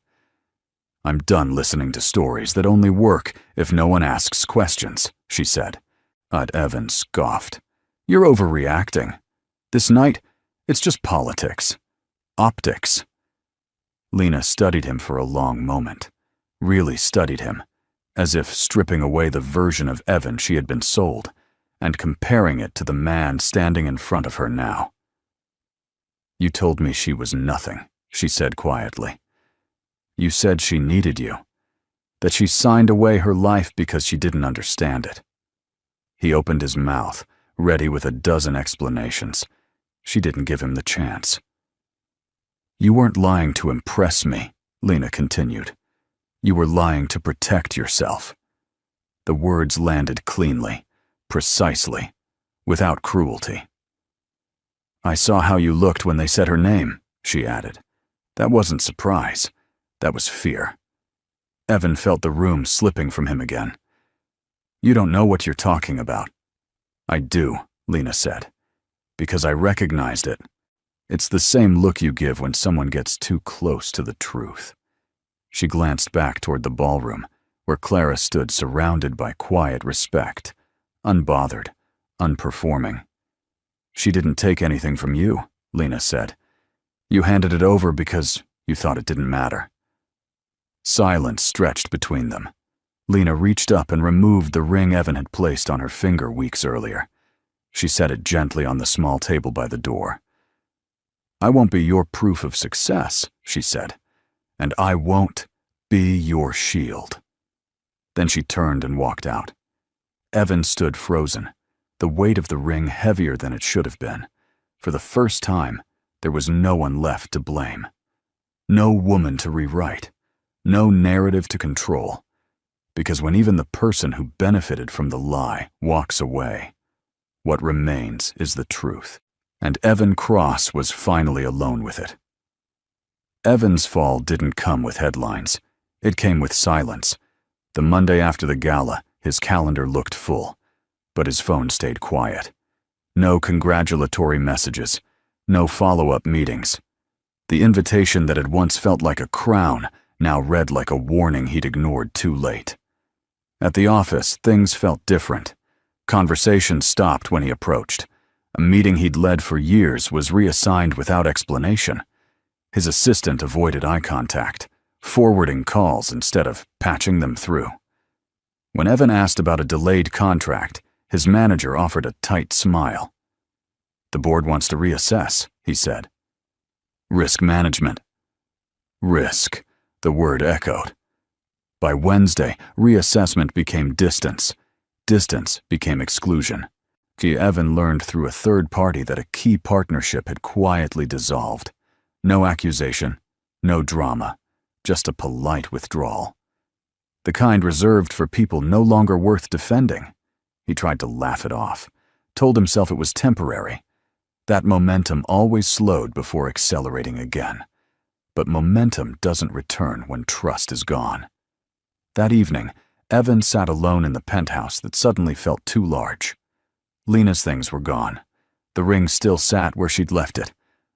"I'm done listening to stories that only work if no one asks questions," she said. Evan scoffed. "You're overreacting. This night, it's just politics. Optics." Lena studied him for a long moment, really studied him, as if stripping away the version of Evan she had been sold and comparing it to the man standing in front of her now. "You told me she was nothing," she said quietly. "You said she needed you, that she signed away her life because she didn't understand it." He opened his mouth, ready with a dozen explanations. She didn't give him the chance. "You weren't lying to impress me," Lena continued. "You were lying to protect yourself." The words landed cleanly, precisely, without cruelty. "I saw how you looked when they said her name," she added. That wasn't surprise. That was fear. Evan felt the room slipping from him again. "You don't know what you're talking about." "I do," Lena said, "because I recognized it. It's the same look you give when someone gets too close to the truth." She glanced back toward the ballroom, where Clara stood surrounded by quiet respect, unbothered, unperforming. "She didn't take anything from you," Lena said. "You handed it over because you thought it didn't matter." Silence stretched between them. Lena reached up and removed the ring Evan had placed on her finger weeks earlier. She set it gently on the small table by the door. "I won't be your proof of success," she said, "and I won't be your shield." Then she turned and walked out. Evan stood frozen, the weight of the ring heavier than it should have been. For the first time, there was no one left to blame. No woman to rewrite. No narrative to control. Because when even the person who benefited from the lie walks away, what remains is the truth. And Evan Cross was finally alone with it. Evan's fall didn't come with headlines. It came with silence. The Monday after the gala, his calendar looked full, but his phone stayed quiet. No congratulatory messages, no follow-up meetings. The invitation that had once felt like a crown now read like a warning he'd ignored too late. At the office, things felt different. Conversation stopped when he approached. A meeting he'd led for years was reassigned without explanation. His assistant avoided eye contact, forwarding calls instead of patching them through. When Evan asked about a delayed contract, his manager offered a tight smile. "The board wants to reassess," he said. "Risk management." Risk, the word echoed. By Wednesday, reassessment became distance. Distance became exclusion. Evan learned through a third party that a key partnership had quietly dissolved. No accusation, no drama, just a polite withdrawal. The kind reserved for people no longer worth defending. He tried to laugh it off, told himself it was temporary. That momentum always slowed before accelerating again. But momentum doesn't return when trust is gone. That evening, Evan sat alone in the penthouse that suddenly felt too large. Lena's things were gone. The ring still sat where she'd left it,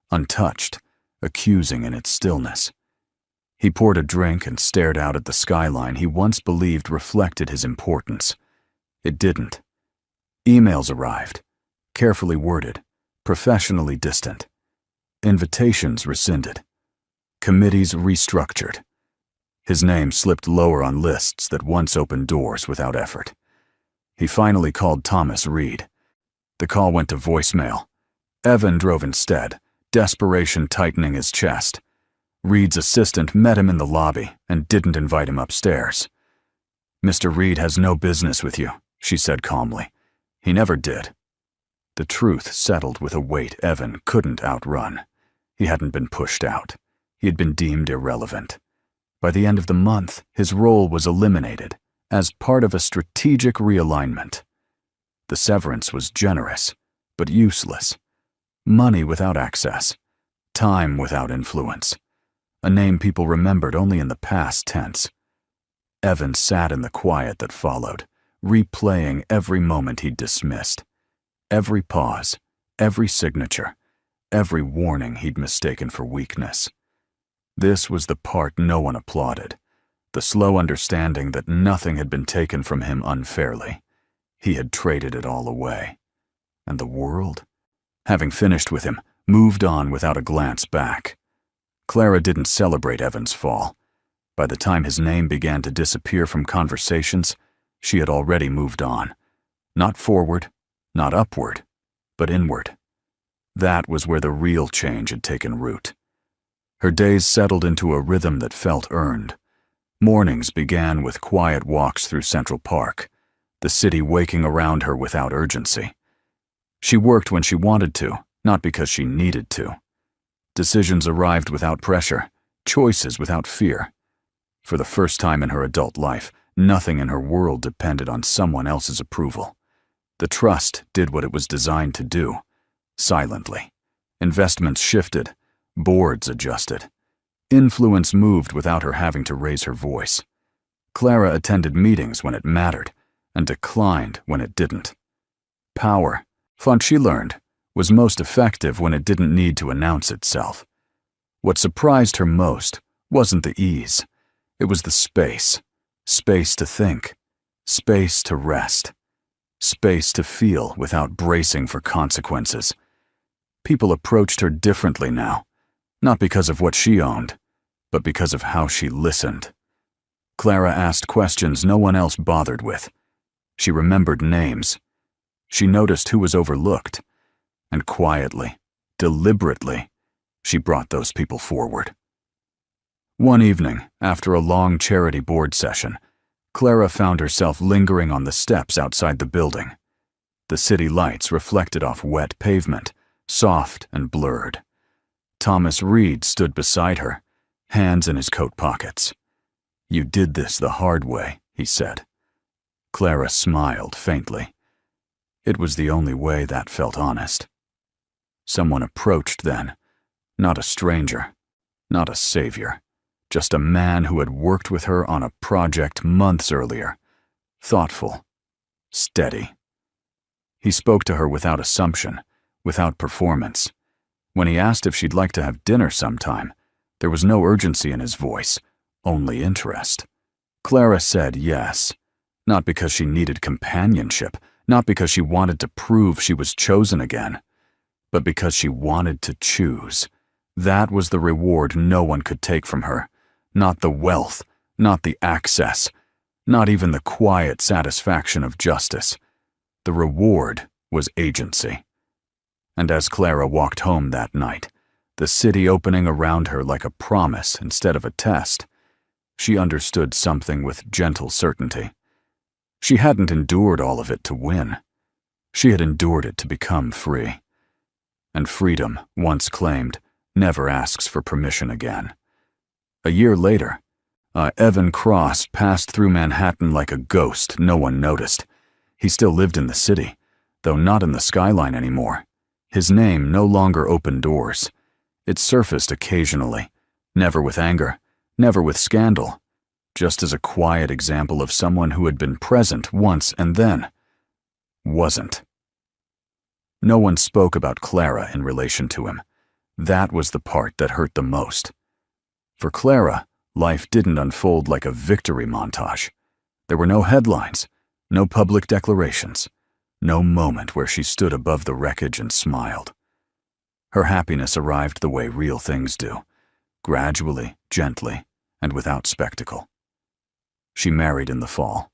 untouched, accusing in its stillness. He poured a drink and stared out at the skyline he once believed reflected his importance. It didn't. Emails arrived, carefully worded, professionally distant. Invitations rescinded. Committees restructured. His name slipped lower on lists that once opened doors without effort. He finally called Thomas Reed. The call went to voicemail. Evan drove instead, desperation tightening his chest. Reed's assistant met him in the lobby and didn't invite him upstairs. "Mr. Reed has no business with you," she said calmly. "He never did." The truth settled with a weight Evan couldn't outrun. He hadn't been pushed out. He had been deemed irrelevant. By the end of the month, his role was eliminated as part of a strategic realignment. The severance was generous, but useless. Money without access. Time without influence. A name people remembered only in the past tense. Evan sat in the quiet that followed, replaying every moment he'd dismissed. Every pause, every signature, every warning he'd mistaken for weakness. This was the part no one applauded. The slow understanding that nothing had been taken from him unfairly. He had traded it all away. And the world, having finished with him, moved on without a glance back. Clara didn't celebrate Evan's fall. By the time his name began to disappear from conversations, she had already moved on. Not forward, not upward, but inward. That was where the real change had taken root. Her days settled into a rhythm that felt earned. Mornings began with quiet walks through Central Park, the city waking around her without urgency. She worked when she wanted to, not because she needed to. Decisions arrived without pressure, choices without fear. For the first time in her adult life, nothing in her world depended on someone else's approval. The trust did what it was designed to do, silently. Investments shifted, boards adjusted. Influence moved without her having to raise her voice. Clara attended meetings when it mattered, and declined when it didn't. Power, she learned, was most effective when it didn't need to announce itself. What surprised her most wasn't the ease. It was the space. Space to think. Space to rest. Space to feel without bracing for consequences. People approached her differently now, not because of what she owned, but because of how she listened. Clara asked questions no one else bothered with. She remembered names. She noticed who was overlooked, and quietly, deliberately, she brought those people forward. One evening, after a long charity board session, Clara found herself lingering on the steps outside the building. The city lights reflected off wet pavement, soft and blurred. Thomas Reed stood beside her, hands in his coat pockets. "You did this the hard way," he said. Clara smiled faintly. It was the only way that felt honest. Someone approached then, not a stranger, not a savior, just a man who had worked with her on a project months earlier, thoughtful, steady. He spoke to her without assumption, without performance. When he asked if she'd like to have dinner sometime, there was no urgency in his voice, only interest. Clara said yes, not because she needed companionship, not because she wanted to prove she was chosen again, but because she wanted to choose. That was the reward no one could take from her, not the wealth, not the access, not even the quiet satisfaction of justice. The reward was agency. And as Clara walked home that night, the city opening around her like a promise instead of a test, she understood something with gentle certainty. She hadn't endured all of it to win. She had endured it to become free. And freedom, once claimed, never asks for permission again. A year later, Evan Cross passed through Manhattan like a ghost no one noticed. He still lived in the city, though not in the skyline anymore. His name no longer opened doors. It surfaced occasionally, never with anger, never with scandal, just as a quiet example of someone who had been present once and then wasn't. No one spoke about Clara in relation to him. That was the part that hurt the most. For Clara, life didn't unfold like a victory montage. There were no headlines, no public declarations, no moment where she stood above the wreckage and smiled. Her happiness arrived the way real things do, gradually, gently, and without spectacle. She married in the fall.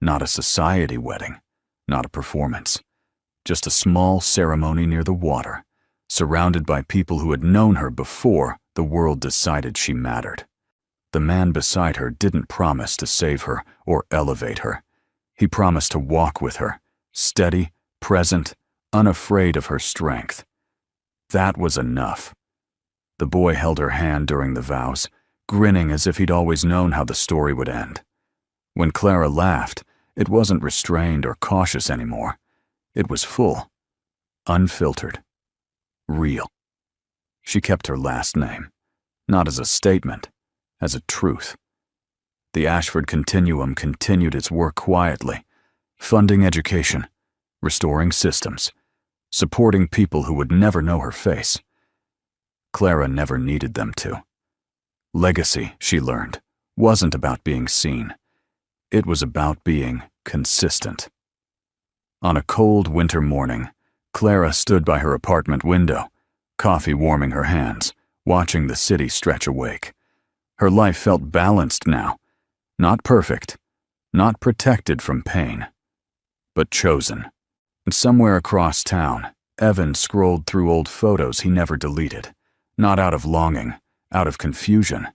Not a society wedding, not a performance. Just a small ceremony near the water, surrounded by people who had known her before the world decided she mattered. The man beside her didn't promise to save her or elevate her. He promised to walk with her, steady, present, unafraid of her strength. That was enough. The boy held her hand during the vows, grinning as if he'd always known how the story would end. When Clara laughed, it wasn't restrained or cautious anymore. It was full, unfiltered, real. She kept her last name, not as a statement, as a truth. The Ashford Continuum continued its work quietly, funding education, restoring systems, supporting people who would never know her face. Clara never needed them to. Legacy, she learned, wasn't about being seen. It was about being consistent. On a cold winter morning, Clara stood by her apartment window, coffee warming her hands, watching the city stretch awake. Her life felt balanced now. Not perfect, not protected from pain, but chosen. And somewhere across town, Evan scrolled through old photos he never deleted, not out of longing, out of confusion.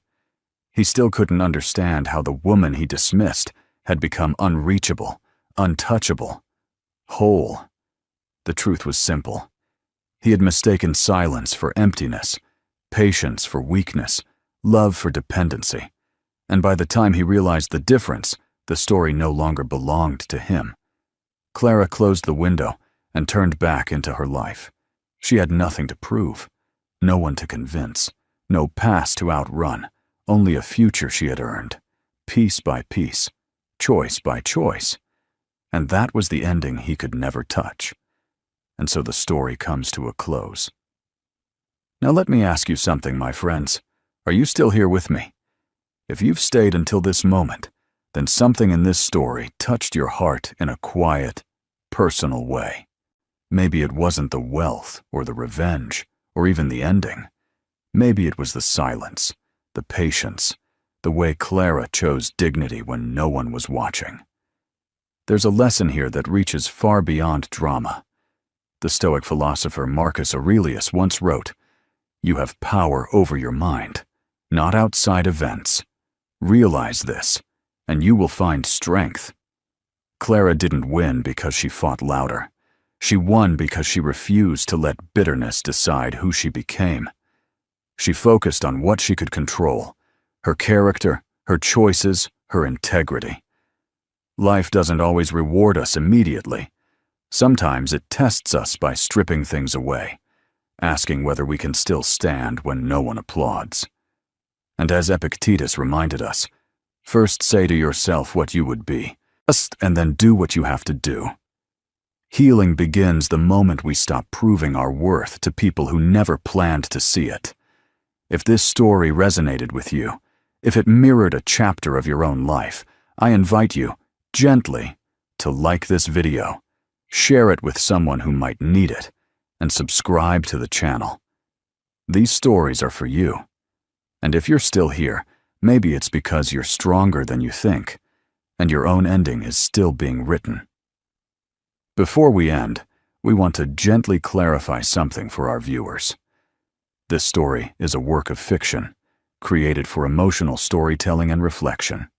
He still couldn't understand how the woman he dismissed had become unreachable, untouchable, whole. The truth was simple. He had mistaken silence for emptiness, patience for weakness, love for dependency. And by the time he realized the difference, the story no longer belonged to him. Clara closed the window and turned back into her life. She had nothing to prove, no one to convince, no past to outrun, only a future she had earned, piece by piece, choice by choice. And that was the ending he could never touch. And so the story comes to a close. Now let me ask you something, my friends. Are you still here with me? If you've stayed until this moment, then something in this story touched your heart in a quiet, personal way. Maybe it wasn't the wealth or the revenge or even the ending. Maybe it was the silence, the patience, the way Clara chose dignity when no one was watching. There's a lesson here that reaches far beyond drama. The Stoic philosopher Marcus Aurelius once wrote, "You have power over your mind, not outside events. Realize this, and you will find strength." Clara didn't win because she fought louder. She won because she refused to let bitterness decide who she became. She focused on what she could control, her character, her choices, her integrity. Life doesn't always reward us immediately. Sometimes it tests us by stripping things away, asking whether we can still stand when no one applauds. And as Epictetus reminded us, first say to yourself what you would be, and then do what you have to do. Healing begins the moment we stop proving our worth to people who never planned to see it. If this story resonated with you, if it mirrored a chapter of your own life, I invite you, gently, to like this video, share it with someone who might need it, and subscribe to the channel. These stories are for you. And if you're still here, maybe it's because you're stronger than you think, and your own ending is still being written. Before we end, we want to gently clarify something for our viewers. This story is a work of fiction, created for emotional storytelling and reflection.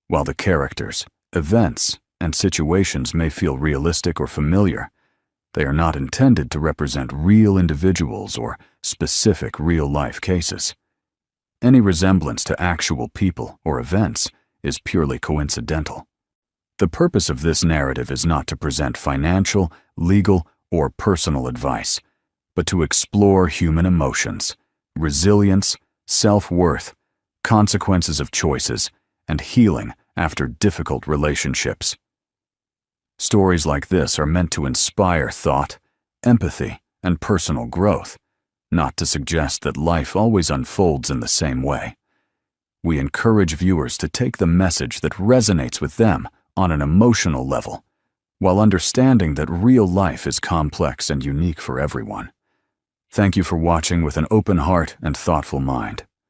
While the characters, events, and situations may feel realistic or familiar, they are not intended to represent real individuals or specific real-life cases. Any resemblance to actual people or events is purely coincidental. The purpose of this narrative is not to present financial, legal, or personal advice, but to explore human emotions, resilience, self-worth, consequences of choices, and healing after difficult relationships. Stories like this are meant to inspire thought, empathy, and personal growth, not to suggest that life always unfolds in the same way. We encourage viewers to take the message that resonates with them on an emotional level, while understanding that real life is complex and unique for everyone. Thank you for watching with an open heart and thoughtful mind.